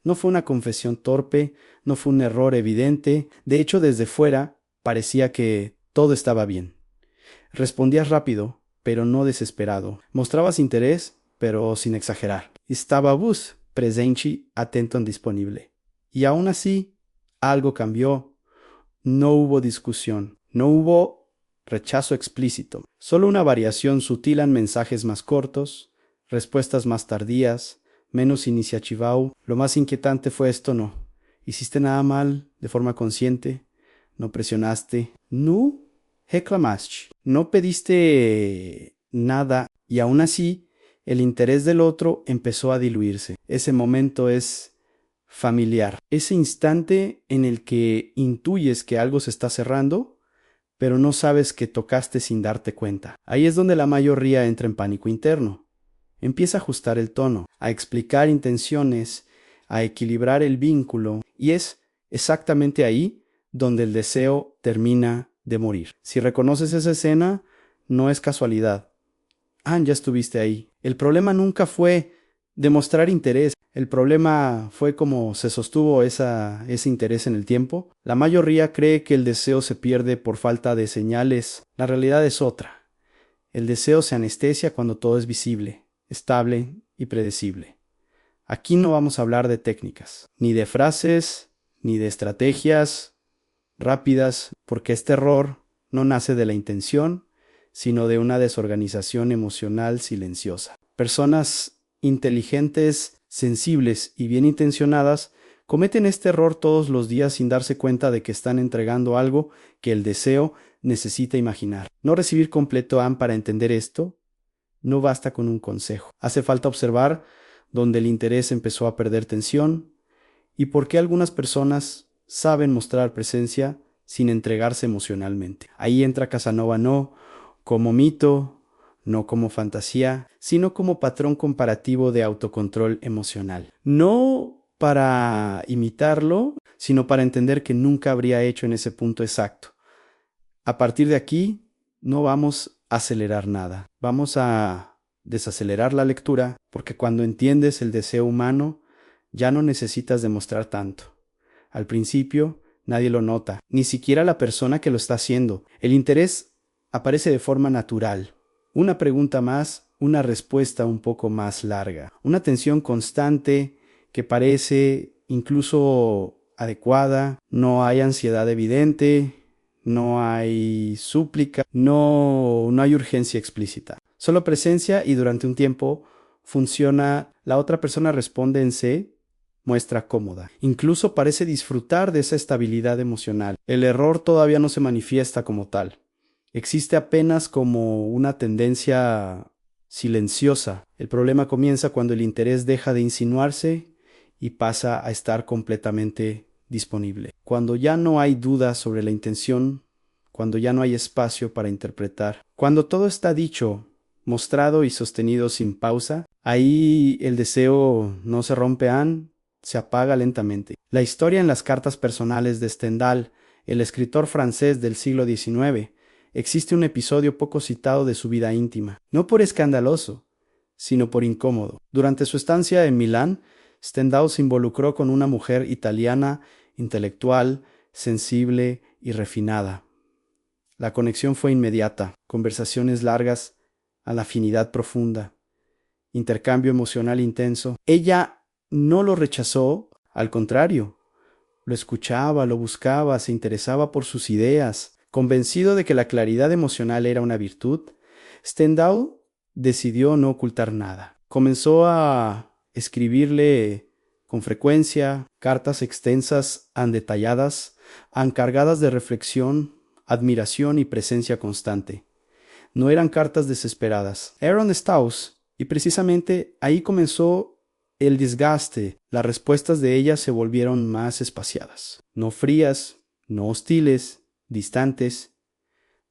No fue una confesión torpe, no fue un error evidente. De hecho, desde fuera parecía que todo estaba bien. Respondías rápido, pero no desesperado. Mostrabas interés, pero sin exagerar. Estabas presente, atento y disponible. Y aún así, algo cambió. No hubo discusión, no hubo rechazo explícito, solo una variación sutil en mensajes más cortos, respuestas más tardías, menos iniciativao. Lo más inquietante fue esto: no hiciste nada mal de forma consciente, no presionaste, no reclamaste, no pediste nada, y aún así el interés del otro empezó a diluirse. Ese momento es familiar, ese instante en el que intuyes que algo se está cerrando, pero no sabes que tocaste sin darte cuenta. Ahí es donde la mayoría entra en pánico interno. Empieza a ajustar el tono, a explicar intenciones, a equilibrar el vínculo, y es exactamente ahí donde el deseo termina de morir. Si reconoces esa escena, no es casualidad. Ya estuviste ahí. El problema nunca fue demostrar interés. El problema fue cómo se sostuvo ese interés en el tiempo. La mayoría cree que el deseo se pierde por falta de señales. La realidad es otra. El deseo se anestesia cuando todo es visible, estable y predecible. Aquí no vamos a hablar de técnicas, ni de frases, ni de estrategias rápidas, porque este error no nace de la intención, sino de una desorganización emocional silenciosa. Personas inteligentes, sensibles y bien intencionadas cometen este error todos los días sin darse cuenta de que están entregando algo que el deseo necesita imaginar. No recibir completo para entender esto. No basta con un consejo. Hace falta observar dónde el interés empezó a perder tensión y por qué algunas personas saben mostrar presencia sin entregarse emocionalmente. Ahí entra Casanova, no como mito, no como fantasía, sino como patrón comparativo de autocontrol emocional. No para imitarlo, sino para entender que nunca habría hecho en ese punto exacto. A partir de aquí, no vamos a acelerar nada. Vamos a desacelerar la lectura, porque cuando entiendes el deseo humano, ya no necesitas demostrar tanto. Al principio, nadie lo nota, ni siquiera la persona que lo está haciendo. El interés aparece de forma natural. Una pregunta más, una respuesta un poco más larga. Una tensión constante que parece incluso adecuada. No hay ansiedad evidente, no hay súplica, no hay urgencia explícita. Solo presencia, y durante un tiempo funciona. La otra persona responde en sí, muestra cómoda. Incluso parece disfrutar de esa estabilidad emocional. El error todavía no se manifiesta como tal. Existe apenas como una tendencia silenciosa. El problema comienza cuando el interés deja de insinuarse y pasa a estar completamente disponible. Cuando ya no hay dudas sobre la intención, cuando ya no hay espacio para interpretar, cuando todo está dicho, mostrado y sostenido sin pausa, ahí el deseo no se rompe, se apaga lentamente. La historia en las cartas personales de Stendhal, el escritor francés del siglo XIX, existe un episodio poco citado de su vida íntima, no por escandaloso, sino por incómodo. Durante su estancia en Milán, Stendhal se involucró con una mujer italiana, intelectual, sensible y refinada. La conexión fue inmediata, conversaciones largas a la afinidad profunda, intercambio emocional intenso. Ella no lo rechazó, al contrario, lo escuchaba, lo buscaba, se interesaba por sus ideas. Convencido de que la claridad emocional era una virtud, Stendhal decidió no ocultar nada. Comenzó a escribirle con frecuencia cartas extensas, detalladas, cargadas de reflexión, admiración y presencia constante. No eran cartas desesperadas. Eran estados, y precisamente ahí comenzó el desgaste. Las respuestas de ella se volvieron más espaciadas. No frías, no hostiles, distantes.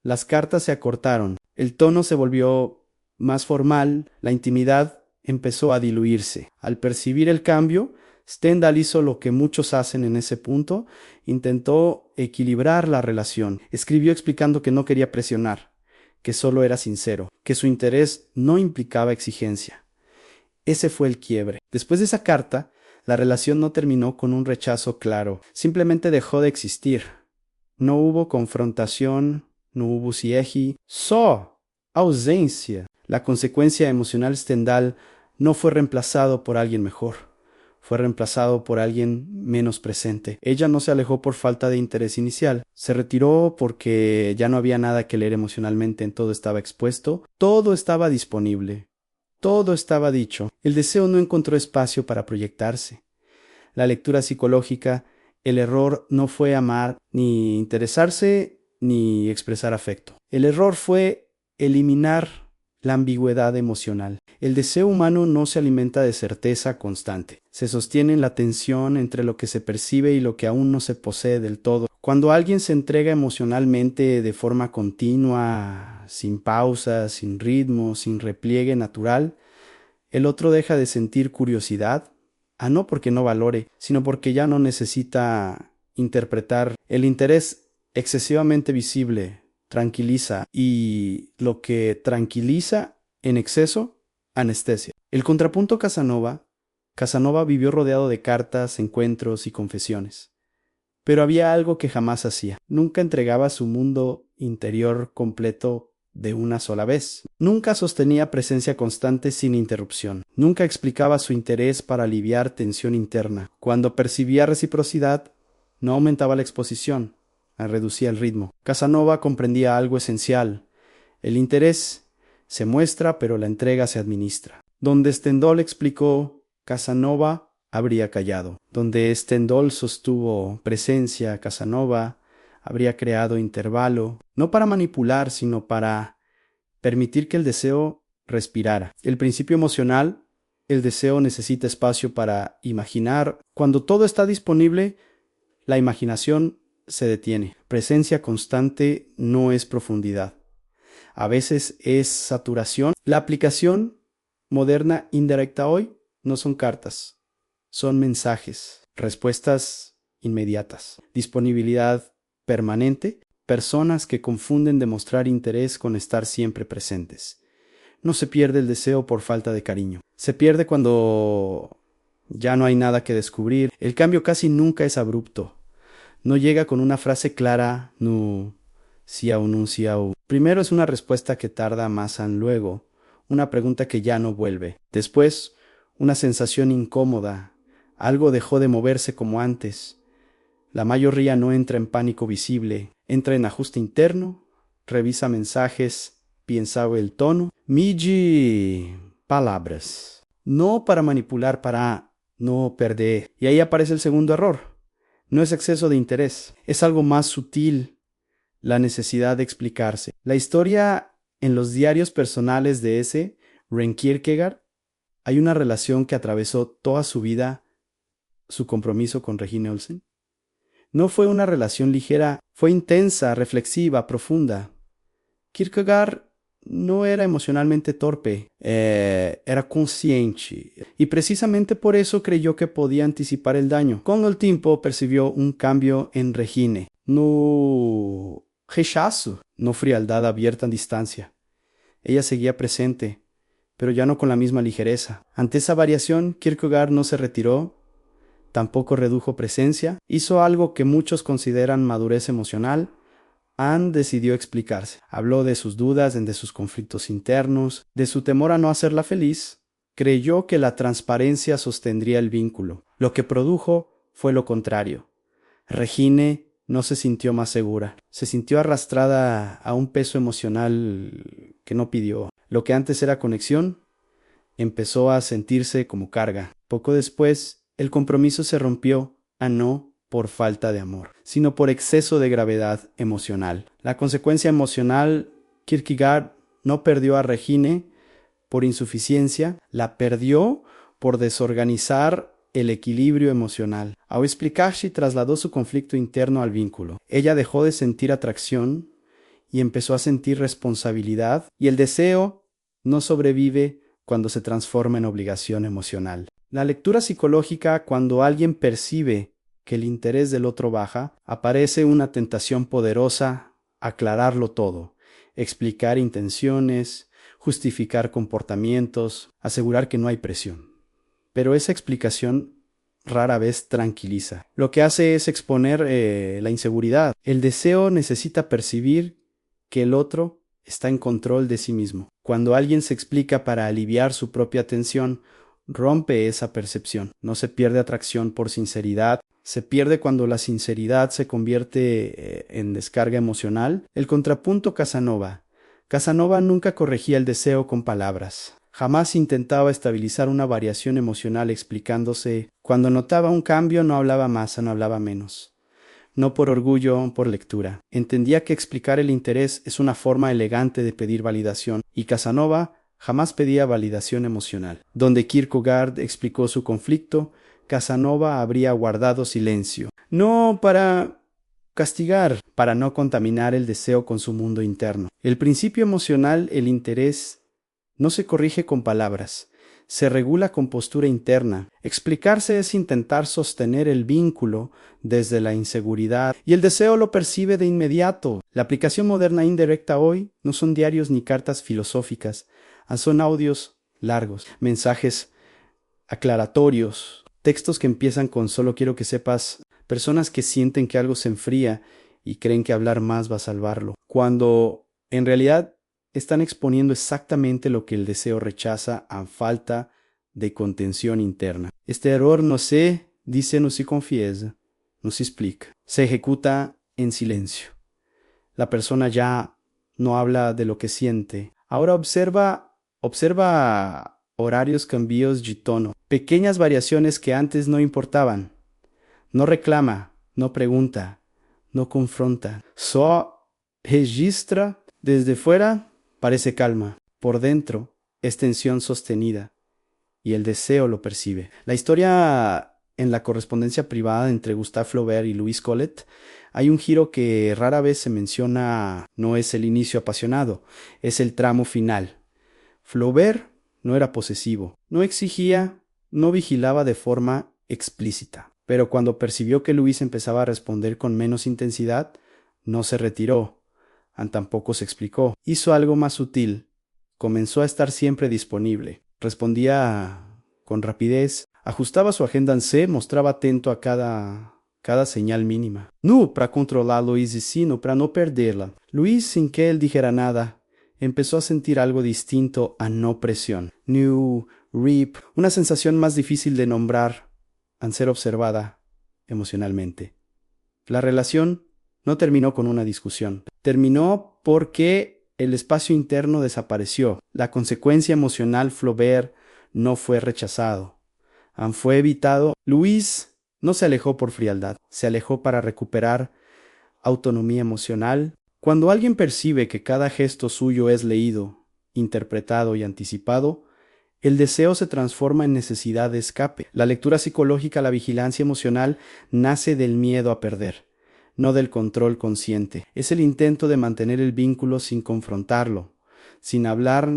Las cartas se acortaron. El tono se volvió más formal. La intimidad empezó a diluirse. Al percibir el cambio, Stendhal hizo lo que muchos hacen en ese punto. Intentó equilibrar la relación. Escribió explicando que no quería presionar, que solo era sincero, que su interés no implicaba exigencia. Ese fue el quiebre. Después de esa carta, La relación no terminó con un rechazo claro, simplemente dejó de existir. No hubo confrontación, no hubo siegi, só ausencia. La consecuencia emocional Stendhal no fue reemplazado por alguien mejor. Fue reemplazado por alguien menos presente. Ella no se alejó por falta de interés inicial. Se retiró porque ya no había nada que leer emocionalmente, en todo estaba expuesto, todo estaba disponible, todo estaba dicho. El deseo no encontró espacio para proyectarse. La lectura psicológica, el error no fue amar, ni interesarse, ni expresar afecto. El error fue eliminar la ambigüedad emocional. El deseo humano no se alimenta de certeza constante. Se sostiene en la tensión entre lo que se percibe y lo que aún no se posee del todo. Cuando alguien se entrega emocionalmente de forma continua, sin pausa, sin ritmo, sin repliegue natural, el otro deja de sentir curiosidad, no porque no valore, sino porque ya no necesita interpretar. El interés excesivamente visible tranquiliza, y lo que tranquiliza en exceso, anestesia. El contrapunto Casanova vivió rodeado de cartas, encuentros y confesiones. Pero había algo que jamás hacía. Nunca entregaba su mundo interior completo de una sola vez. Nunca sostenía presencia constante sin interrupción. Nunca explicaba su interés para aliviar tensión interna. Cuando percibía reciprocidad, no aumentaba la exposición, reducía el ritmo. Casanova comprendía algo esencial. El interés se muestra, pero la entrega se administra. Donde Stendhal explicó, Casanova habría callado. Donde Stendhal sostuvo presencia, Casanova habría creado intervalo, no para manipular, sino para permitir que el deseo respirara. El principio emocional, el deseo necesita espacio para imaginar. Cuando todo está disponible, la imaginación se detiene. Presencia constante no es profundidad. A veces es saturación. La aplicación moderna indirecta hoy no son cartas, son mensajes, respuestas inmediatas, disponibilidad permanente, personas que confunden demostrar interés con estar siempre presentes. No se pierde el deseo por falta de cariño. Se pierde cuando ya no hay nada que descubrir. El cambio casi nunca es abrupto. No llega con una frase clara, nu, siau, nun, siau. Primero es una respuesta que tarda más en luego, una pregunta que ya no vuelve. Después, una sensación incómoda. Algo dejó de moverse como antes. La mayoría no entra en pánico visible, entra en ajuste interno, revisa mensajes, piensa el tono. Mide palabras. No para manipular, para no perder. Y ahí aparece el segundo error. No es exceso de interés, es algo más sutil, la necesidad de explicarse. La historia en los diarios personales de ese Søren Kierkegaard, hay una relación que atravesó toda su vida, su compromiso con Regine Olsen. No fue una relación ligera, fue intensa, reflexiva, profunda. Kierkegaard no era emocionalmente torpe, era consciente, y precisamente por eso creyó que podía anticipar el daño. Con el tiempo percibió un cambio en Regine. No rechazo, no frialdad abierta en distancia. Ella seguía presente, pero ya no con la misma ligereza. Ante esa variación, Kierkegaard no se retiró, tampoco redujo presencia, hizo algo que muchos consideran madurez emocional. Anne decidió explicarse. Habló de sus dudas, de sus conflictos internos, de su temor a no hacerla feliz. Creyó que la transparencia sostendría el vínculo. Lo que produjo fue lo contrario. Regine no se sintió más segura. Se sintió arrastrada a un peso emocional que no pidió. Lo que antes era conexión, empezó a sentirse como carga. Poco después, el compromiso se rompió a no por falta de amor, sino por exceso de gravedad emocional. La consecuencia emocional, Kierkegaard no perdió a Regine por insuficiencia, la perdió por desorganizar el equilibrio emocional. Ao explicarse, trasladó su conflicto interno al vínculo. Ella dejó de sentir atracción y empezó a sentir responsabilidad, y el deseo no sobrevive cuando se transforma en obligación emocional. La lectura psicológica, cuando alguien percibe que el interés del otro baja, aparece una tentación poderosa: aclararlo todo, explicar intenciones, justificar comportamientos, asegurar que no hay presión. Pero esa explicación rara vez tranquiliza. Lo que hace es exponer la inseguridad. El deseo necesita percibir que el otro está en control de sí mismo. Cuando alguien se explica para aliviar su propia tensión, rompe esa percepción. No se pierde atracción por sinceridad. Se pierde cuando la sinceridad se convierte en descarga emocional. El contrapunto Casanova. Casanova nunca corregía el deseo con palabras. Jamás intentaba estabilizar una variación emocional explicándose. Cuando notaba un cambio no hablaba más, no hablaba menos. No por orgullo, por lectura. Entendía que explicar el interés es una forma elegante de pedir validación, y Casanova jamás pedía validación emocional. Donde Kierkegaard explicó su conflicto, Casanova habría guardado silencio. No para castigar, para no contaminar el deseo con su mundo interno. El principio emocional, el interés, no se corrige con palabras, se regula con postura interna. Explicarse es intentar sostener el vínculo desde la inseguridad, y el deseo lo percibe de inmediato. La aplicación moderna indirecta hoy no son diarios ni cartas filosóficas, son audios largos, mensajes aclaratorios, textos que empiezan con solo quiero que sepas, personas que sienten que algo se enfría y creen que hablar más va a salvarlo, cuando en realidad están exponiendo exactamente lo que el deseo rechaza a falta de contención interna. Este error no se dice, no se confiesa, no se explica. Se ejecuta en silencio. La persona ya no habla de lo que siente. Ahora observa horarios, cambios de tono, pequeñas variaciones que antes no importaban. No reclama, no pregunta, no confronta. Solo registra desde fuera. Parece calma. Por dentro es tensión sostenida y el deseo lo percibe. La historia en la correspondencia privada entre Gustave Flaubert y Louise Colette hay un giro que rara vez se menciona. No es el inicio apasionado, es el tramo final. Flaubert no era posesivo, no exigía, no vigilaba de forma explícita. Pero cuando percibió que Louise empezaba a responder con menos intensidad, no se retiró. Tampoco se explicó. Hizo algo más sutil. Comenzó a estar siempre disponible. Respondía con rapidez. Ajustaba su agenda en C, mostraba atento a cada señal mínima. No para controlar a Louise, sino para no perderla. Louise, sin que él dijera nada, empezó a sentir algo distinto a no presión. New, rip, una sensación más difícil de nombrar al ser observada emocionalmente. La relación no terminó con una discusión. Terminó porque el espacio interno desapareció. La consecuencia emocional Flaubert no fue rechazado. Fue evitado. Louise no se alejó por frialdad. Se alejó para recuperar autonomía emocional. Cuando alguien percibe que cada gesto suyo es leído, interpretado y anticipado, el deseo se transforma en necesidad de escape. La lectura psicológica, la vigilancia emocional, nace del miedo a perder, no del control consciente. Es el intento de mantener el vínculo sin confrontarlo, sin hablar,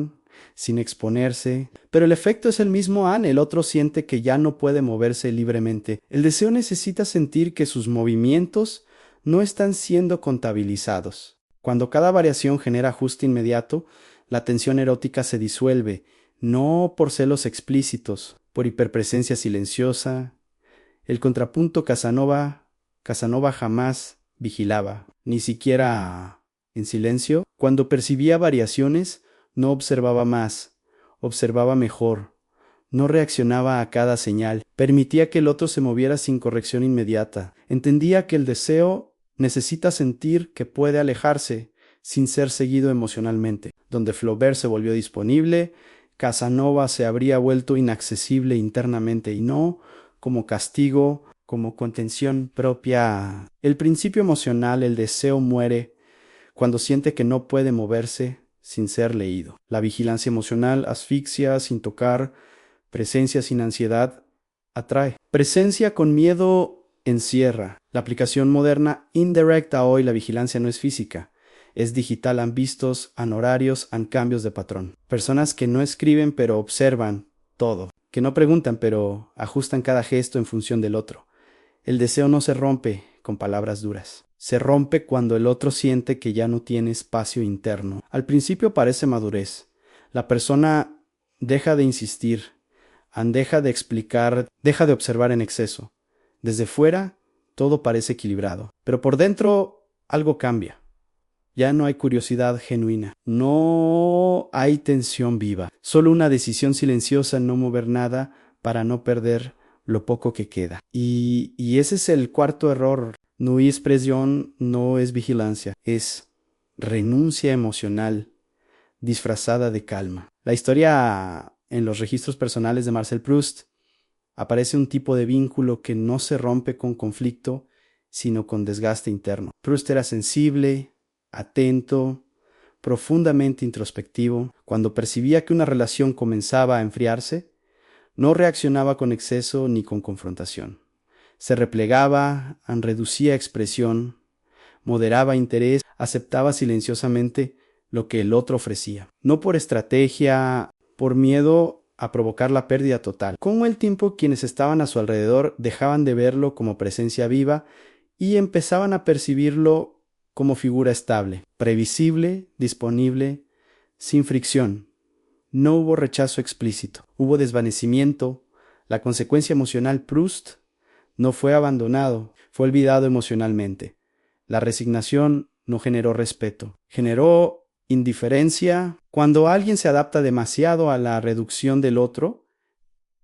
sin exponerse. Pero el efecto es el mismo. El otro siente que ya no puede moverse libremente. El deseo necesita sentir que sus movimientos no están siendo contabilizados. Cuando cada variación genera ajuste inmediato, la tensión erótica se disuelve, no por celos explícitos, por hiperpresencia silenciosa. El contrapunto Casanova jamás vigilaba, ni siquiera en silencio. Cuando percibía variaciones, no observaba más, observaba mejor. No reaccionaba a cada señal, permitía que el otro se moviera sin corrección inmediata. Entendía que el deseo necesita sentir que puede alejarse sin ser seguido emocionalmente. Donde Flaubert se volvió disponible, Casanova se habría vuelto inaccesible internamente, y no como castigo, como contención propia. El principio emocional, el deseo, muere cuando siente que no puede moverse sin ser leído. La vigilancia emocional asfixia sin tocar, presencia sin ansiedad atrae. Presencia con miedo encierra. La aplicación moderna indirecta hoy, la vigilancia no es física, es digital. Han vistos, han horarios, han cambios de patrón. Personas que no escriben pero observan todo, que no preguntan pero ajustan cada gesto en función del otro. El deseo no se rompe con palabras duras. Se rompe cuando el otro siente que ya no tiene espacio interno. Al principio parece madurez. La persona deja de insistir, Deja de explicar, deja de observar en exceso. Desde fuera, todo parece equilibrado, pero por dentro algo cambia. Ya no hay curiosidad genuina, no hay tensión viva, solo una decisión silenciosa en no mover nada para no perder lo poco que queda. Y ese es el cuarto error. No es presión, no es vigilancia, es renuncia emocional disfrazada de calma. La historia en los registros personales de Marcel Proust aparece un tipo de vínculo que no se rompe con conflicto, sino con desgaste interno. Proust era sensible, atento, profundamente introspectivo. Cuando percibía que una relación comenzaba a enfriarse, no reaccionaba con exceso ni con confrontación. Se replegaba, reducía expresión, moderaba interés, aceptaba silenciosamente lo que el otro ofrecía. No por estrategia, por miedo a provocar la pérdida total. Con el tiempo, quienes estaban a su alrededor dejaban de verlo como presencia viva y empezaban a percibirlo como figura estable, previsible, disponible, sin fricción. No hubo rechazo explícito, hubo desvanecimiento. La consecuencia emocional Proust no fue abandonado, fue olvidado emocionalmente. La resignación no generó respeto, generó indiferencia. Cuando alguien se adapta demasiado a la reducción del otro,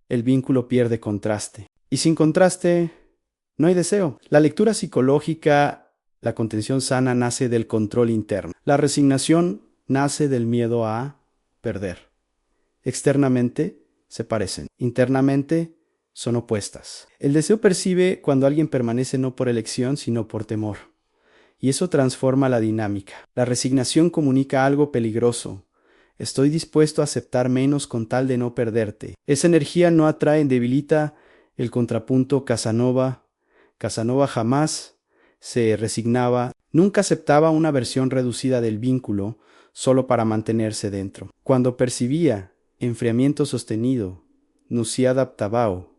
el vínculo pierde contraste. Y sin contraste, no hay deseo. La lectura psicológica, la contención sana nace del control interno. La resignación nace del miedo a perder. Externamente se parecen, internamente son opuestas. El deseo percibe cuando alguien permanece no por elección, sino por temor. Y eso transforma la dinámica. La resignación comunica algo peligroso. Estoy dispuesto a aceptar menos con tal de no perderte. Esa energía no atrae, debilita el contrapunto Casanova. Casanova jamás se resignaba, nunca aceptaba una versión reducida del vínculo solo para mantenerse dentro. Cuando percibía enfriamiento sostenido, nuciada tabao,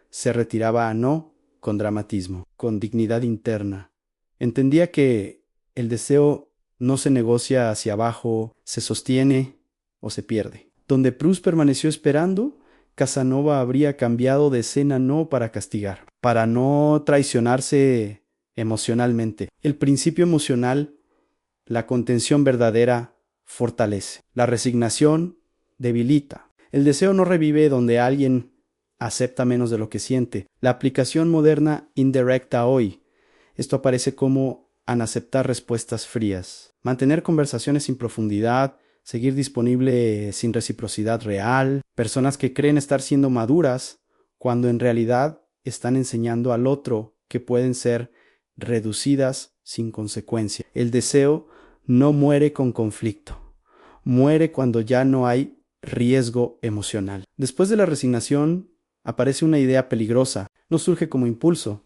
se retiraba a no con dramatismo, con dignidad interna. Entendía que el deseo no se negocia hacia abajo, se sostiene o se pierde. Donde Proust permaneció esperando, Casanova habría cambiado de escena no para castigar, para no traicionarse emocionalmente. El principio emocional, la contención verdadera, fortalece. La resignación debilita. El deseo no revive donde alguien acepta menos de lo que siente. La aplicación moderna indirecta hoy. Esto aparece como aceptar respuestas frías, mantener conversaciones sin profundidad, seguir disponible sin reciprocidad real, personas que creen estar siendo maduras cuando en realidad están enseñando al otro que pueden ser reducidas sin consecuencia. El deseo no muere con conflicto, muere cuando ya no hay riesgo emocional. Después de la resignación aparece una idea peligrosa, no surge como impulso,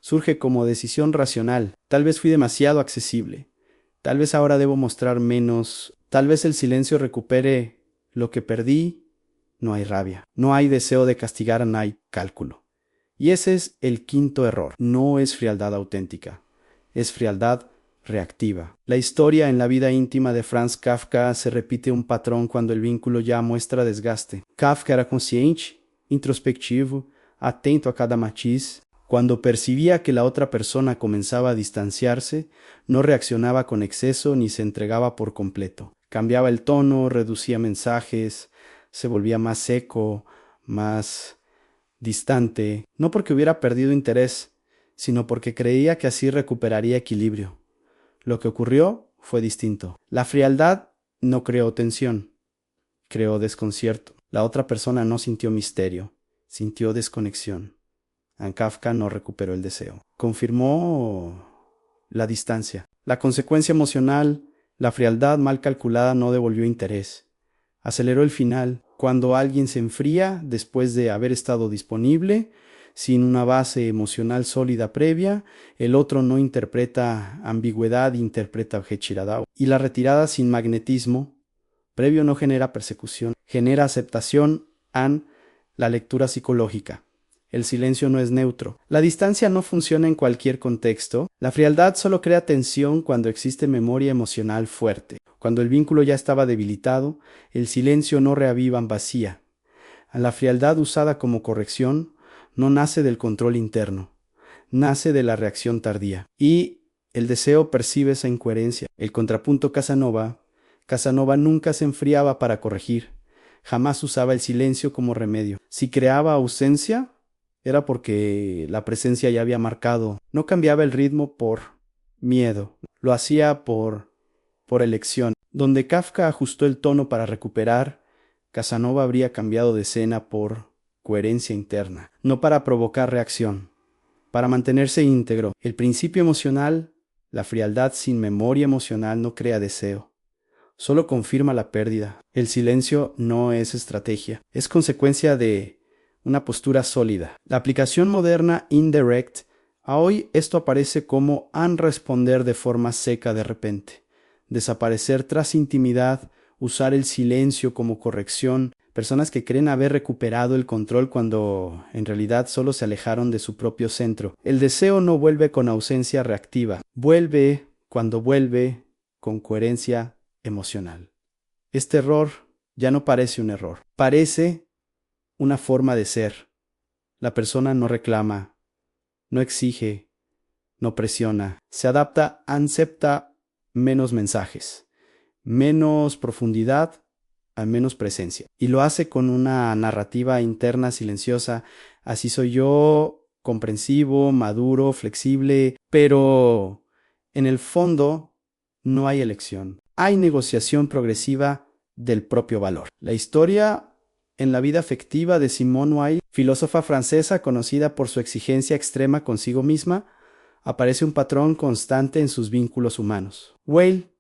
surge como decisión racional. Tal vez fui demasiado accesible. Tal vez ahora debo mostrar menos. Tal vez el silencio recupere lo que perdí. No hay rabia. No hay deseo de castigar, no hay cálculo. Y ese es el quinto error. No es frialdad auténtica. Es frialdad reactiva. La historia en la vida íntima de Franz Kafka se repite un patrón cuando el vínculo ya muestra desgaste. Kafka era consciente, introspectivo, atento a cada matiz. Cuando percibía que la otra persona comenzaba a distanciarse, no reaccionaba con exceso ni se entregaba por completo. Cambiaba el tono, reducía mensajes, se volvía más seco, más distante, no porque hubiera perdido interés, sino porque creía que así recuperaría equilibrio. Lo que ocurrió fue distinto. La frialdad no creó tensión, creó desconcierto. La otra persona no sintió misterio, sintió desconexión. Kafka no recuperó el deseo. Confirmó la distancia. La consecuencia emocional, la frialdad mal calculada no devolvió interés. Aceleró el final. Cuando alguien se enfría después de haber estado disponible, sin una base emocional sólida previa, el otro no interpreta ambigüedad, interpreta Hechiradao. Y la retirada sin magnetismo previo no genera persecución, genera aceptación la lectura psicológica. El silencio no es neutro. La distancia no funciona en cualquier contexto. La frialdad solo crea tensión cuando existe memoria emocional fuerte. Cuando el vínculo ya estaba debilitado, el silencio no reaviva vacía. La frialdad usada como corrección no nace del control interno, nace de la reacción tardía. Y el deseo percibe esa incoherencia. El contrapunto Casanova nunca se enfriaba para corregir, jamás usaba el silencio como remedio. Si creaba ausencia, era porque la presencia ya había marcado. No cambiaba el ritmo por miedo, lo hacía por elección. Donde Kafka ajustó el tono para recuperar, Casanova habría cambiado de escena por coherencia interna, no para provocar reacción, para mantenerse íntegro. El principio emocional, la frialdad sin memoria emocional no crea deseo, solo confirma la pérdida. El silencio no es estrategia, es consecuencia de una postura sólida. La aplicación moderna indirect, a hoy esto aparece como responder de forma seca de repente, desaparecer tras intimidad, usar el silencio como corrección, personas que creen haber recuperado el control cuando en realidad solo se alejaron de su propio centro. El deseo no vuelve con ausencia reactiva, vuelve cuando vuelve con coherencia emocional. Este error ya no parece un error, parece una forma de ser. La persona no reclama, no exige, no presiona, se adapta, acepta menos mensajes, menos profundidad, a menos presencia. Y lo hace con una narrativa interna silenciosa. Así soy yo, comprensivo, maduro, flexible, pero en el fondo no hay elección. Hay negociación progresiva del propio valor. La historia en la vida afectiva de Simone Weil, filósofa francesa conocida por su exigencia extrema consigo misma, aparece un patrón constante en sus vínculos humanos. Weil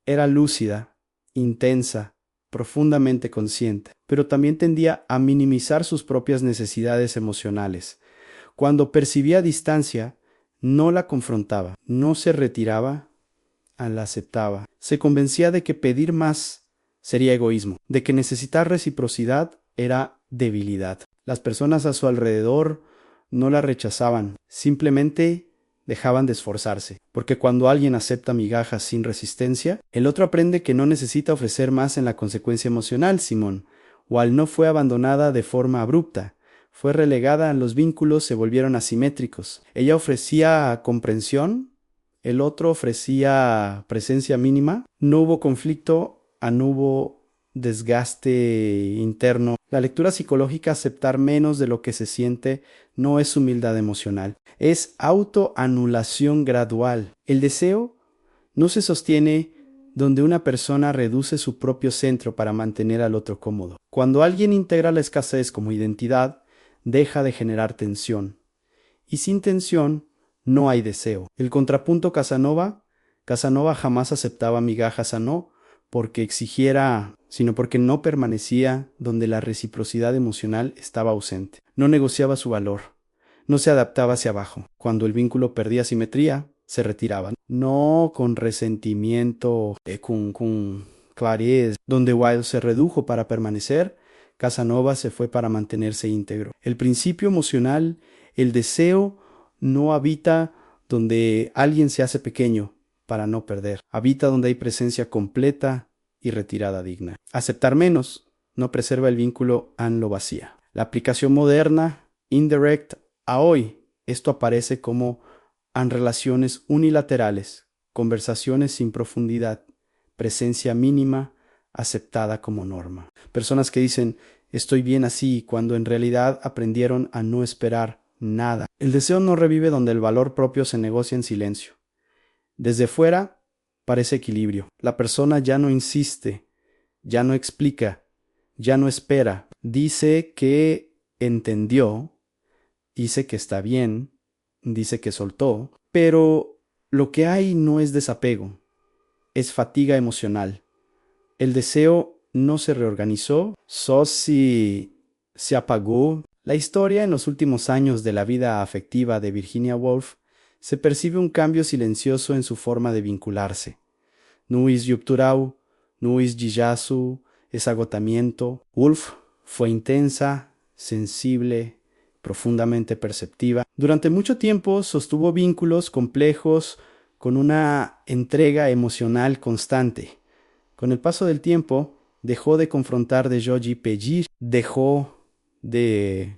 era lúcida, intensa, profundamente consciente, pero también tendía a minimizar sus propias necesidades emocionales. Cuando percibía distancia, no la confrontaba, no se retiraba, la aceptaba. Se convencía de que pedir más sería egoísmo, de que necesitar reciprocidad era debilidad. Las personas a su alrededor no la rechazaban, simplemente dejaban de esforzarse, porque cuando alguien acepta migajas sin resistencia, el otro aprende que no necesita ofrecer más en la consecuencia emocional. Simone Weil no fue abandonada de forma abrupta, fue relegada, los vínculos se volvieron asimétricos. Ella ofrecía comprensión, el otro ofrecía presencia mínima, no hubo conflicto, no hubo desgaste interno. La lectura psicológica, aceptar menos de lo que se siente, no es humildad emocional, es autoanulación gradual. El deseo no se sostiene donde una persona reduce su propio centro para mantener al otro cómodo. Cuando alguien integra la escasez como identidad, deja de generar tensión. Y sin tensión, no hay deseo. El contrapunto Casanova jamás aceptaba migajas no porque exigiera, sino porque no permanecía donde la reciprocidad emocional estaba ausente. No negociaba su valor, no se adaptaba hacia abajo. Cuando el vínculo perdía simetría, se retiraban. No con resentimiento, con clareza. Donde Weil se redujo para permanecer, Casanova se fue para mantenerse íntegro. El principio emocional, el deseo, no habita donde alguien se hace pequeño para no perder. Habita donde hay presencia completa y retirada digna. Aceptar menos no preserva el vínculo, lo vacía. La aplicación moderna, indirect, a hoy, esto aparece como relaciones unilaterales, conversaciones sin profundidad, presencia mínima aceptada como norma. Personas que dicen estoy bien así cuando en realidad aprendieron a no esperar nada. El deseo no revive donde el valor propio se negocia en silencio. Desde fuera parece equilibrio. La persona ya no insiste, ya no explica, ya no espera. Dice que entendió, dice que está bien, dice que soltó, pero lo que hay no es desapego, es fatiga emocional. El deseo no se reorganizó, se apagó. La historia en los últimos años de la vida afectiva de Virginia Woolf se percibe un cambio silencioso en su forma de vincularse. Nuis yupturau, nuis jijasu, es agotamiento. Woolf fue intensa, sensible, profundamente perceptiva. Durante mucho tiempo sostuvo vínculos complejos con una entrega emocional constante. Con el paso del tiempo, dejó de confrontar de Joji Pejir, dejó de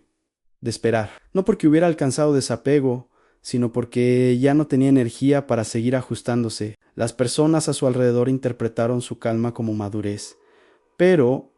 esperar. No porque hubiera alcanzado desapego, sino porque ya no tenía energía para seguir ajustándose. Las personas a su alrededor interpretaron su calma como madurez, pero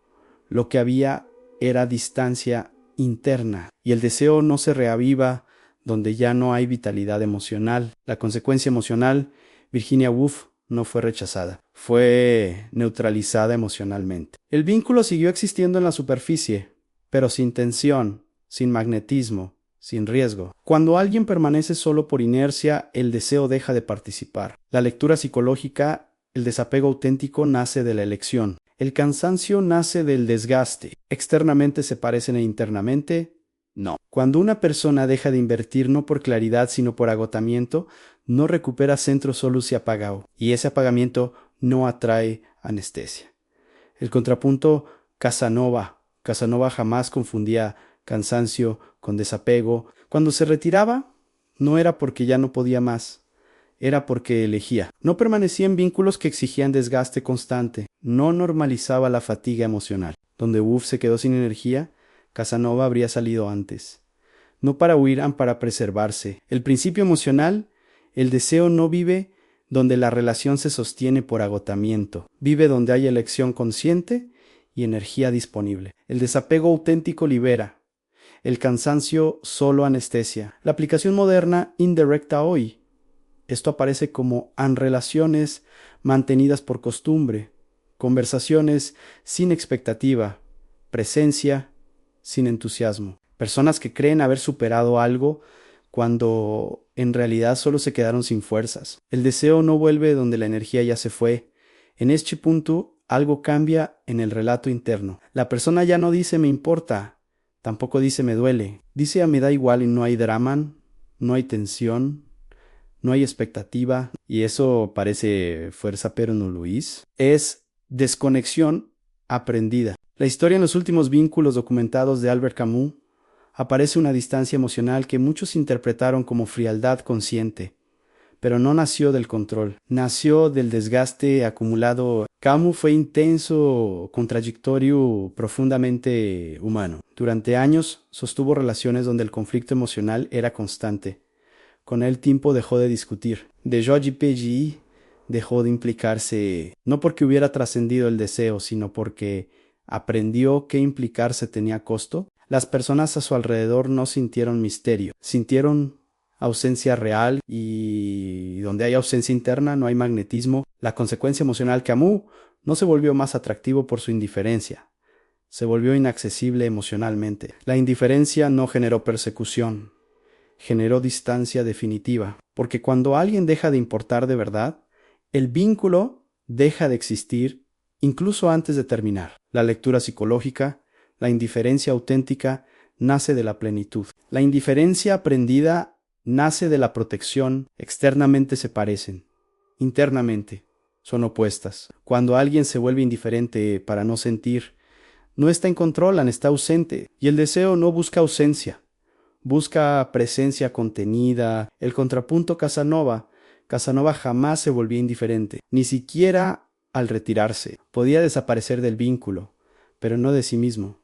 lo que había era distancia interna, y el deseo no se reaviva donde ya no hay vitalidad emocional. La consecuencia emocional, Virginia Woolf, no fue rechazada, fue neutralizada emocionalmente. El vínculo siguió existiendo en la superficie, pero sin tensión, sin magnetismo, sin riesgo. Cuando alguien permanece solo por inercia, el deseo deja de participar. La lectura psicológica, el desapego auténtico nace de la elección. El cansancio nace del desgaste. ¿Externamente se parecen e internamente? No. Cuando una persona deja de invertir no por claridad sino por agotamiento, no recupera centro, solo se apaga, y ese apagamiento no atrae anestesia. El contrapunto Casanova. Casanova jamás confundía cansancio con desapego. Cuando se retiraba, no era porque ya no podía más, era porque elegía. No permanecía en vínculos que exigían desgaste constante, no normalizaba la fatiga emocional. Donde Woolf se quedó sin energía, Casanova habría salido antes. No para huir, para preservarse. El principio emocional, el deseo no vive donde la relación se sostiene por agotamiento, vive donde hay elección consciente y energía disponible. El desapego auténtico libera. El cansancio solo anestesia. La aplicación moderna indirecta hoy. Esto aparece como relaciones mantenidas por costumbre, conversaciones sin expectativa, presencia sin entusiasmo. Personas que creen haber superado algo cuando en realidad solo se quedaron sin fuerzas. El deseo no vuelve donde la energía ya se fue. En este punto, algo cambia en el relato interno. La persona ya no dice me importa, tampoco dice me duele. Dice me da igual y no hay drama, no hay tensión, no hay expectativa. Y eso parece fuerza, pero no lo es. Es desconexión aprendida. La historia en los últimos vínculos documentados de Albert Camus aparece una distancia emocional que muchos interpretaron como frialdad consciente, pero no nació del control, nació del desgaste acumulado. Camus fue intenso, contradictorio, profundamente humano. Durante años sostuvo relaciones donde el conflicto emocional era constante. Con el tiempo dejó de discutir. De Georges P.G. dejó de implicarse, no porque hubiera trascendido el deseo, sino porque aprendió que implicarse tenía costo. Las personas a su alrededor no sintieron misterio, sintieron ausencia real, y donde hay ausencia interna no hay magnetismo. La consecuencia emocional, Camus no se volvió más atractivo por su indiferencia, se volvió inaccesible emocionalmente. La indiferencia no generó persecución, generó distancia definitiva, porque cuando alguien deja de importar de verdad, el vínculo deja de existir incluso antes de terminar. La lectura psicológica, la indiferencia auténtica nace de la plenitud. La indiferencia aprendida nace de la protección. Externamente se parecen, internamente son opuestas. Cuando alguien se vuelve indiferente para no sentir, no está en control, está ausente. Y el deseo no busca ausencia, busca presencia contenida. El contrapunto Casanova. Casanova jamás se volvía indiferente, ni siquiera al retirarse. Podía desaparecer del vínculo, pero no de sí mismo.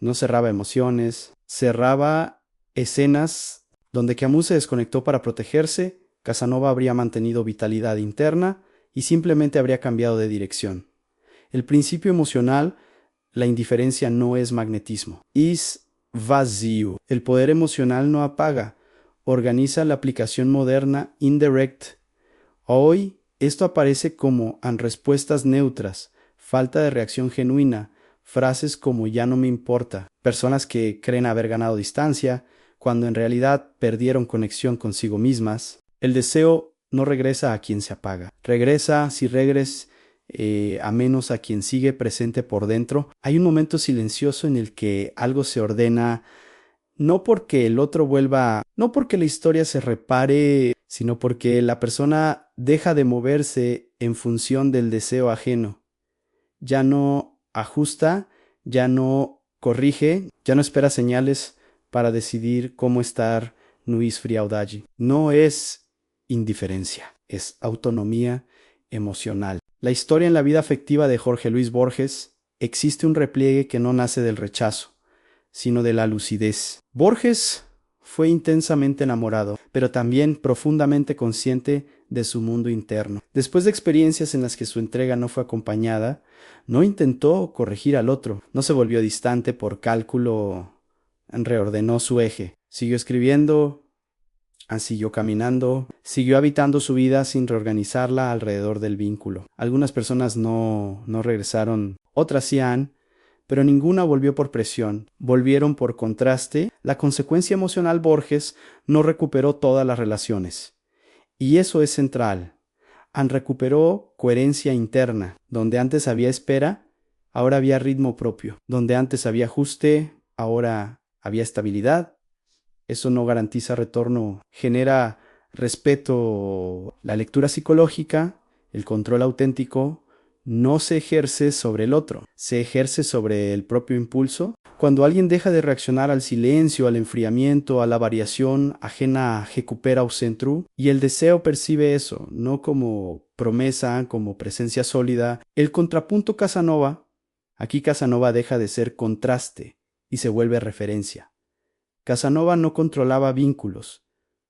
No cerraba emociones, cerraba escenas. Donde Camus se desconectó para protegerse, Casanova habría mantenido vitalidad interna y simplemente habría cambiado de dirección. El principio emocional, la indiferencia no es magnetismo, es vacío. El poder emocional no apaga, organiza la aplicación moderna indirect. Hoy esto aparece como respuestas neutras, falta de reacción genuina, frases como ya no me importa, personas que creen haber ganado distancia, cuando en realidad perdieron conexión consigo mismas. El deseo no regresa a quien se apaga, regresa si regres, a menos a quien sigue presente por dentro. Hay un momento silencioso en el que algo se ordena, no porque el otro vuelva, no porque la historia se repare, sino porque la persona deja de moverse en función del deseo ajeno. Ya no ajusta, ya no corrige, ya no espera señales para decidir cómo estar nuis frialdade. No es indiferencia, es autonomía emocional. La historia en la vida afectiva de Jorge Luis Borges existe un repliegue que no nace del rechazo, sino de la lucidez. Borges fue intensamente enamorado, pero también profundamente consciente de su mundo interno. Después de experiencias en las que su entrega no fue acompañada, no intentó corregir al otro, no se volvió distante por cálculo, reordenó su eje, siguió escribiendo, siguió caminando, siguió habitando su vida sin reorganizarla alrededor del vínculo. Algunas personas no regresaron, otras sí han, pero ninguna volvió por presión. Volvieron por contraste. La consecuencia emocional Borges no recuperó todas las relaciones. Y eso es central. Recuperó coherencia interna. Donde antes había espera, ahora había ritmo propio. Donde antes había ajuste, ahora había estabilidad. Eso no garantiza retorno, genera respeto. La lectura psicológica, el control auténtico, no se ejerce sobre el otro, se ejerce sobre el propio impulso. Cuando alguien deja de reaccionar al silencio, al enfriamiento, a la variación ajena a recupera o centru, y el deseo percibe eso, no como promesa, como presencia sólida. El contrapunto Casanova, aquí Casanova deja de ser contraste y se vuelve referencia. Casanova no controlaba vínculos,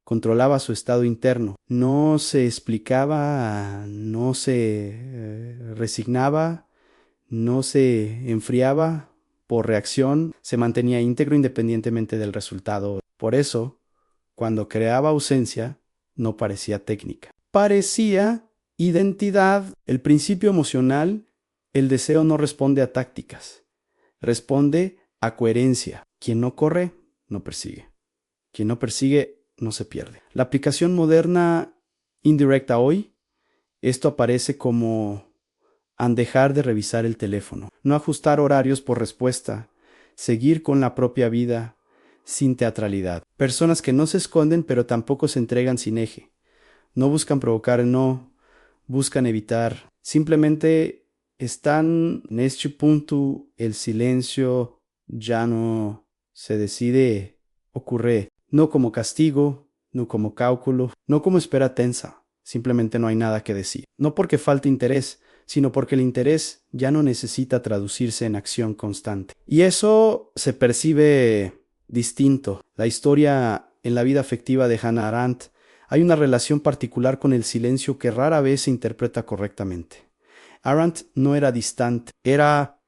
controlaba su estado interno, no se explicaba, no se resignaba, no se enfriaba por reacción, se mantenía íntegro independientemente del resultado. Por eso, cuando creaba ausencia, no parecía técnica. Parecía identidad. El principio emocional, el deseo no responde a tácticas, responde a coherencia. Quien no corre, no persigue. Quien no persigue, no se pierde. La aplicación moderna indirecta hoy, esto aparece como dejar de revisar el teléfono, no ajustar horarios por respuesta, seguir con la propia vida sin teatralidad. Personas que no se esconden pero tampoco se entregan sin eje. No buscan provocar, no buscan evitar. Simplemente están en este punto, el silencio ya no se decide, ocurre, no como castigo, no como cálculo, no como espera tensa, simplemente no hay nada que decir. No porque falte interés, sino porque el interés ya no necesita traducirse en acción constante. Y eso se percibe distinto. La historia en la vida afectiva de Hannah Arendt, hay una relación particular con el silencio que rara vez se interpreta correctamente. Arendt no era distante, era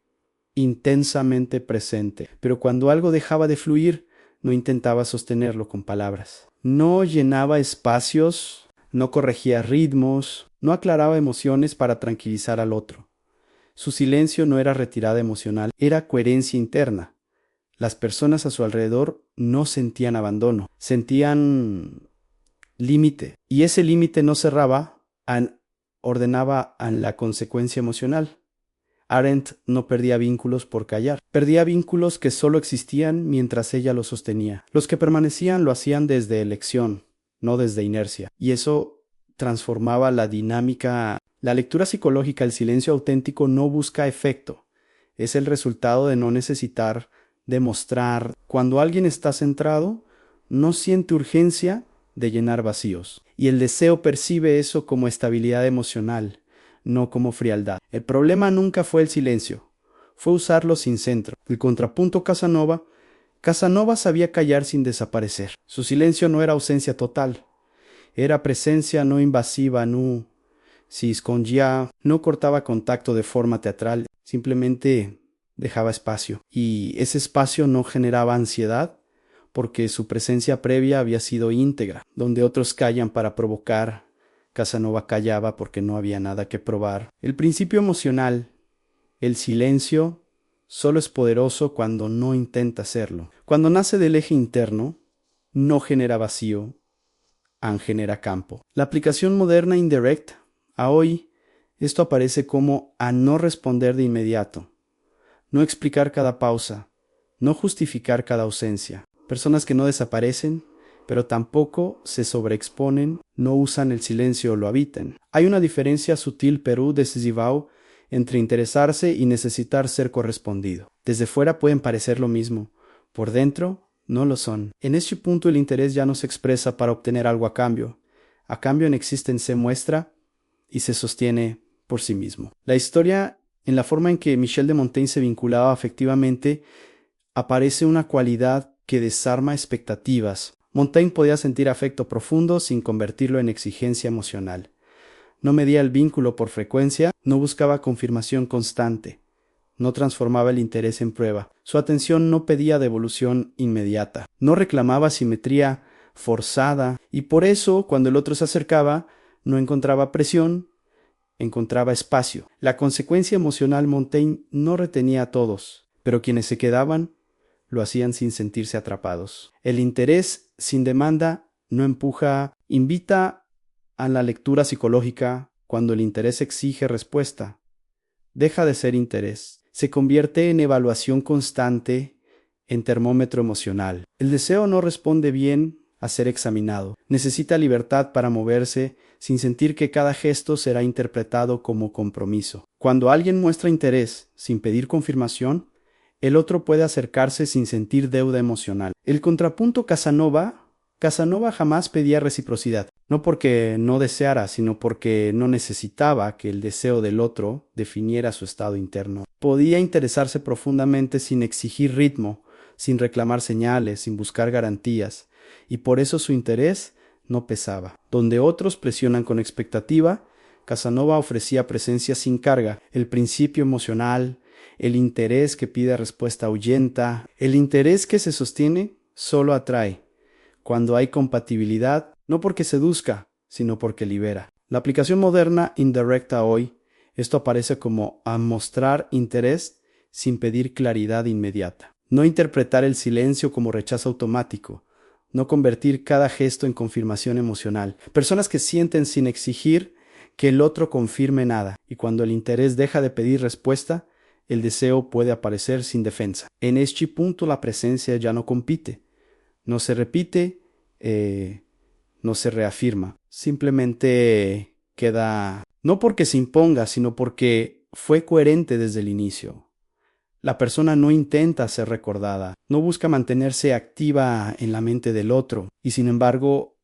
intensamente presente, pero cuando algo dejaba de fluir, no intentaba sostenerlo con palabras. No llenaba espacios, no corregía ritmos, no aclaraba emociones para tranquilizar al otro. Su silencio no era retirada emocional, era coherencia interna. Las personas a su alrededor no sentían abandono, sentían límite, y ese límite no cerraba, ordenaba a la consecuencia emocional. Arendt no perdía vínculos por callar. Perdía vínculos que solo existían mientras ella los sostenía. Los que permanecían lo hacían desde elección, no desde inercia. Y eso transformaba la dinámica. La lectura psicológica, el silencio auténtico, no busca efecto. Es el resultado de no necesitar demostrar. Cuando alguien está centrado, no siente urgencia de llenar vacíos. Y el deseo percibe eso como estabilidad emocional, no como frialdad. El problema nunca fue el silencio, fue usarlo sin centro. El contrapunto Casanova sabía callar sin desaparecer. Su silencio no era ausencia total, era presencia no invasiva, no se escondía, no cortaba contacto de forma teatral, simplemente dejaba espacio. Y ese espacio no generaba ansiedad, porque su presencia previa había sido íntegra. Donde otros callan para provocar, Casanova callaba porque no había nada que probar. El principio emocional, el silencio, solo es poderoso cuando no intenta hacerlo. Cuando nace del eje interno, no genera vacío, genera campo. La aplicación moderna indirect, a hoy, esto aparece como a no responder de inmediato, no explicar cada pausa, no justificar cada ausencia. Personas que no desaparecen, pero tampoco se sobreexponen, no usan el silencio o lo habitan. Hay una diferencia sutil pero decisiva entre interesarse y necesitar ser correspondido. Desde fuera pueden parecer lo mismo, por dentro no lo son. En este punto el interés ya no se expresa para obtener algo a cambio. A cambio en existen se muestra y se sostiene por sí mismo. La historia, en la forma en que Michel de Montaigne se vinculaba afectivamente, aparece una cualidad que desarma expectativas. Montaigne podía sentir afecto profundo sin convertirlo en exigencia emocional. No medía el vínculo por frecuencia, no buscaba confirmación constante, no transformaba el interés en prueba. Su atención no pedía devolución inmediata, no reclamaba simetría forzada, y por eso, cuando el otro se acercaba, no encontraba presión, encontraba espacio. La consecuencia emocional Montaigne no retenía a todos, pero quienes se quedaban lo hacían sin sentirse atrapados. El interés sin demanda no empuja, invita a la lectura psicológica cuando el interés exige respuesta. Deja de ser interés, se convierte en evaluación constante, en termómetro emocional. El deseo no responde bien a ser examinado. Necesita libertad para moverse sin sentir que cada gesto será interpretado como compromiso. Cuando alguien muestra interés sin pedir confirmación, el otro puede acercarse sin sentir deuda emocional. El contrapunto Casanova jamás pedía reciprocidad, no porque no deseara, sino porque no necesitaba que el deseo del otro definiera su estado interno. Podía interesarse profundamente sin exigir ritmo, sin reclamar señales, sin buscar garantías, y por eso su interés no pesaba. Donde otros presionan con expectativa, Casanova ofrecía presencia sin carga. El principio emocional, el interés que pide respuesta ahuyenta, el interés que se sostiene solo atrae. Cuando hay compatibilidad, no porque seduzca, sino porque libera. La aplicación moderna indirecta hoy, esto aparece como a mostrar interés sin pedir claridad inmediata. No interpretar el silencio como rechazo automático, no convertir cada gesto en confirmación emocional. Personas que sienten sin exigir que el otro confirme nada, y cuando el interés deja de pedir respuesta, el deseo puede aparecer sin defensa. En este punto la presencia ya no compite, no se repite, no se reafirma, simplemente queda, no porque se imponga, sino porque fue coherente desde el inicio. La persona no intenta ser recordada, no busca mantenerse activa en la mente del otro, y sin embargo,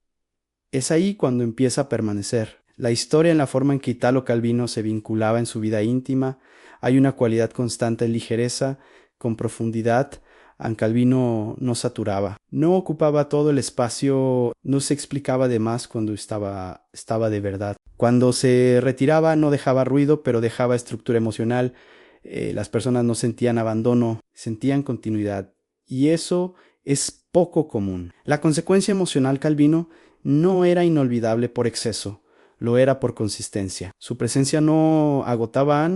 es ahí cuando empieza a permanecer. La historia en la forma en que Italo Calvino se vinculaba en su vida íntima, hay una cualidad constante en ligereza, con profundidad. Calvino no saturaba, no ocupaba todo el espacio, no se explicaba de más cuando estaba de verdad. Cuando se retiraba no dejaba ruido, pero dejaba estructura emocional. Las personas no sentían abandono, sentían continuidad, y eso es poco común. La consecuencia emocional Calvino no era inolvidable por exceso, lo era por consistencia. Su presencia no agotaba,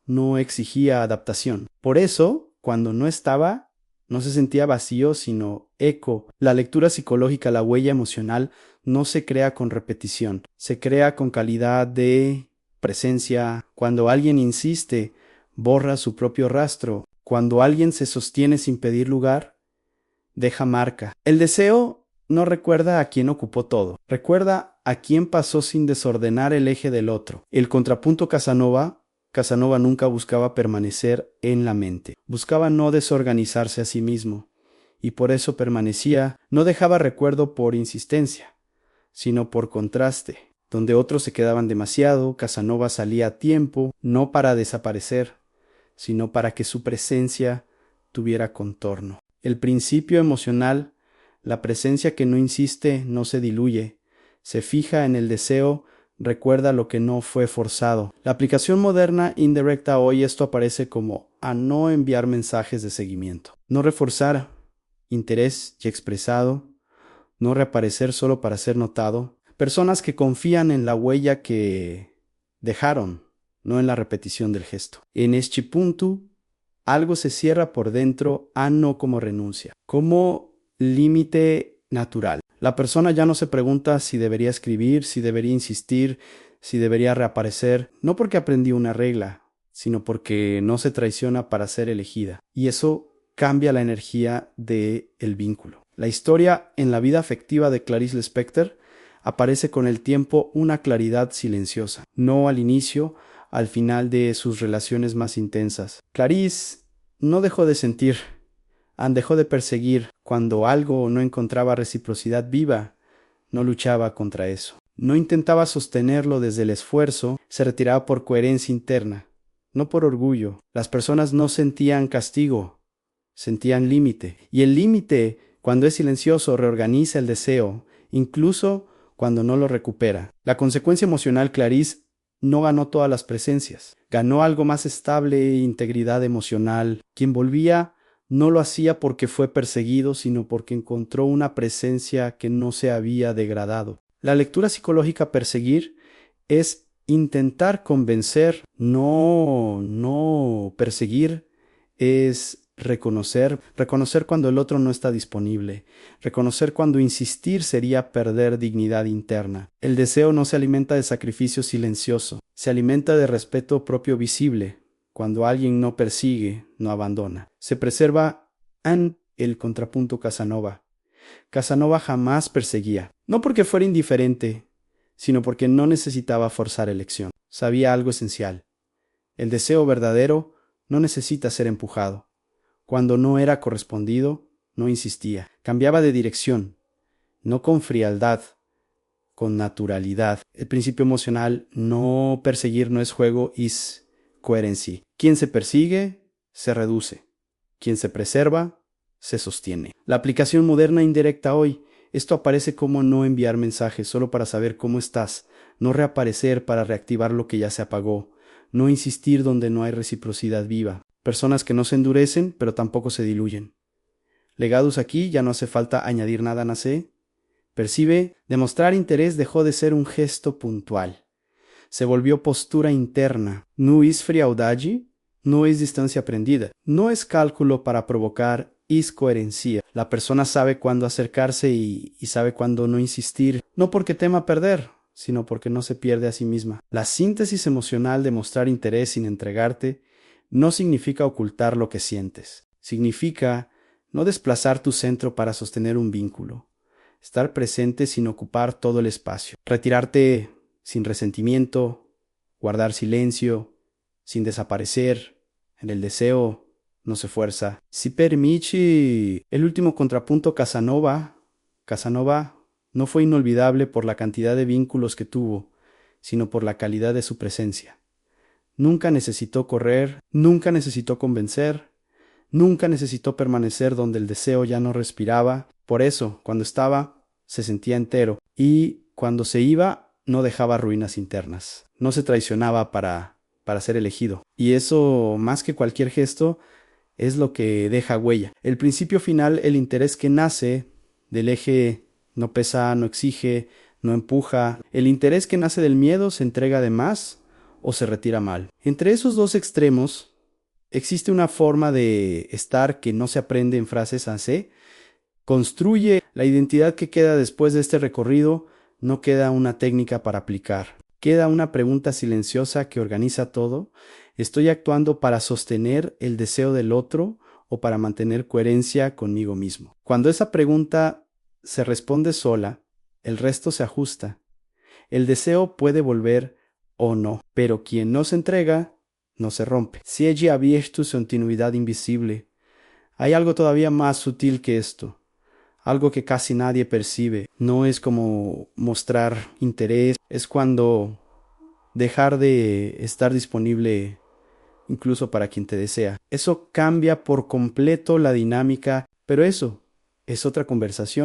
no exigía adaptación. Por eso, cuando no estaba, no se sentía vacío, sino eco. La lectura psicológica, la huella emocional, no se crea con repetición, se crea con calidad de presencia. Cuando alguien insiste, borra su propio rastro. Cuando alguien se sostiene sin pedir lugar, deja marca. El deseo no recuerda a quién ocupó todo, recuerda a quién pasó sin desordenar el eje del otro. El contrapunto Casanova nunca buscaba permanecer en la mente, buscaba no desorganizarse a sí mismo, y por eso permanecía, no dejaba recuerdo por insistencia, sino por contraste. Donde otros se quedaban demasiado, Casanova salía a tiempo, no para desaparecer, sino para que su presencia tuviera contorno. El principio emocional, la presencia que no insiste, no se diluye, se fija en el deseo, recuerda lo que no fue forzado. La aplicación moderna indirecta hoy esto aparece como a no enviar mensajes de seguimiento, no reforzar interés ya expresado, no reaparecer solo para ser notado. Personas que confían en la huella que dejaron, no en la repetición del gesto. En este punto, algo se cierra por dentro, no como renuncia, como límite natural. La persona ya no se pregunta si debería escribir, si debería insistir, si debería reaparecer, no porque aprendió una regla, sino porque no se traiciona para ser elegida. Y eso cambia la energía del vínculo. La historia en la vida afectiva de Clarice Lispector aparece con el tiempo una claridad silenciosa, no al inicio, al final de sus relaciones más intensas. Clarice no dejó de sentir, dejó de perseguir. Cuando algo no encontraba reciprocidad viva, no luchaba contra eso. No intentaba sostenerlo desde el esfuerzo, se retiraba por coherencia interna, no por orgullo. Las personas no sentían castigo, sentían límite. Y el límite, cuando es silencioso, reorganiza el deseo, incluso cuando no lo recupera. La consecuencia emocional, Clarice no ganó todas las presencias. Ganó algo más estable e integridad emocional. Quien volvía no lo hacía porque fue perseguido, sino porque encontró una presencia que no se había degradado. La lectura psicológica perseguir es intentar convencer, no perseguir, es reconocer cuando el otro no está disponible, reconocer cuando insistir sería perder dignidad interna. El deseo no se alimenta de sacrificio silencioso, se alimenta de respeto propio visible. Cuando alguien no persigue, no abandona. Se preserva en el contrapunto Casanova. Casanova jamás perseguía, no porque fuera indiferente, sino porque no necesitaba forzar elección. Sabía algo esencial. El deseo verdadero no necesita ser empujado. Cuando no era correspondido, no insistía. Cambiaba de dirección, no con frialdad, con naturalidad. El principio emocional, no perseguir no es juego, is coherency. Quien se persigue, se reduce. Quien se preserva, se sostiene. La aplicación moderna indirecta hoy. Esto aparece como no enviar mensajes solo para saber cómo estás, no reaparecer para reactivar lo que ya se apagó, no insistir donde no hay reciprocidad viva. Personas que no se endurecen, pero tampoco se diluyen. Legados aquí, ya no hace falta añadir nada, nace. Percibe, demostrar interés dejó de ser un gesto puntual. Se volvió postura interna. No es frialdade, no es distancia aprendida. No es cálculo para provocar, es coherencia. La persona sabe cuándo acercarse y sabe cuándo no insistir, no porque tema perder, sino porque no se pierde a sí misma. La síntesis emocional de mostrar interés sin entregarte no significa ocultar lo que sientes. Significa no desplazar tu centro para sostener un vínculo. Estar presente sin ocupar todo el espacio. Retirarte sin resentimiento, guardar silencio, sin desaparecer. En el deseo no se fuerza. Si permite, el último contrapunto Casanova no fue inolvidable por la cantidad de vínculos que tuvo, sino por la calidad de su presencia. Nunca necesitó correr, nunca necesitó convencer, nunca necesitó permanecer donde el deseo ya no respiraba. Por eso, cuando estaba, se sentía entero, y cuando se iba, no dejaba ruinas internas. No se traicionaba para ser elegido. Y eso, más que cualquier gesto, es lo que deja huella. El principio final, el interés que nace del eje no pesa, no exige, no empuja. El interés que nace del miedo se entrega de más o se retira mal. Entre esos dos extremos existe una forma de estar que no se aprende en frases AC. Construye la identidad que queda después de este recorrido. No queda una técnica para aplicar. Queda una pregunta silenciosa que organiza todo. ¿Estoy actuando para sostener el deseo del otro o para mantener coherencia conmigo mismo? Cuando esa pregunta se responde sola, el resto se ajusta. El deseo puede volver o no, pero quien no se entrega, no se rompe. Si ella ha visto su continuidad invisible, hay algo todavía más sutil que esto, algo que casi nadie percibe. No es como mostrar interés, es cuando dejar de estar disponible incluso para quien te desea. Eso cambia por completo la dinámica, pero eso es otra conversación.